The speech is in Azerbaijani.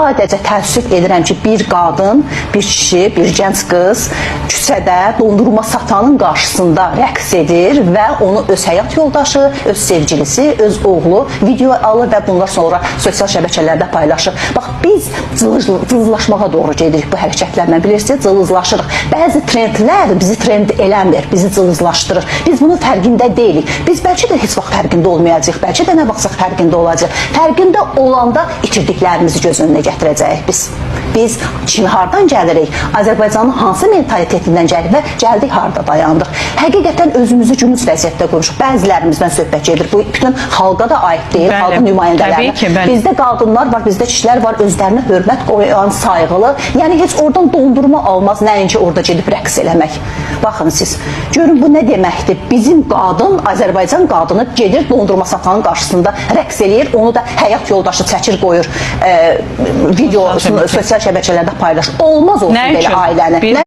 Sadəcə təəssüf edirəm ki, bir qadın, bir kişi, bir gənc qız küçədə dondurma satanın qarşısında rəqs edir və onu öz həyat yoldaşı, öz sevgilisi, öz oğlu video alır və bunlar sonra sosial şəbəkələrdə paylaşır. Bax, biz cılızlaşmağa doğru gedirik bu hərəkətlərlə, bilirsiniz, cılızlaşırıq. Bəzi trendlər bizi trend eləmir, bizi cılızlaşdırır. Biz bunun fərqində deyilik. Biz bəlkə də heç vaxt fərqində olmayacaq, bəlkə də nə vaxtsa fərqində olacaq. Fərqində olanda itirdiklərimizi göz önünə gətirəcəyik biz. Biz Çin hardan gəlirik? Azərbaycanın hansı mentalitetindən gəlirik və gəldik harda dayandıq? Həqiqətən özümüzü gümüş vəziyyətdə qoymuşuq. Bəzilərimizdən söhbət gedir. Bu bütün xalqa da aid deyil, xalqın nümayəndələrinə. Bizdə qadınlar var, bizdə kişilər var, özlərinə hörmət qoyan, sayğılı. Yəni heç oradan dondurma almaz, nəinki orada gedib rəqs eləmək. Baxın siz, görün bu nə deməkdir? Bizim qadın, Azərbaycan qadını gedir dondurma satanın qarşısında rəqs eləyir, onu da həyat yoldaşı çəkir, qoyur, video sosial şəbəkələrdə paylaşır. Olmaz olsun belə ailəni.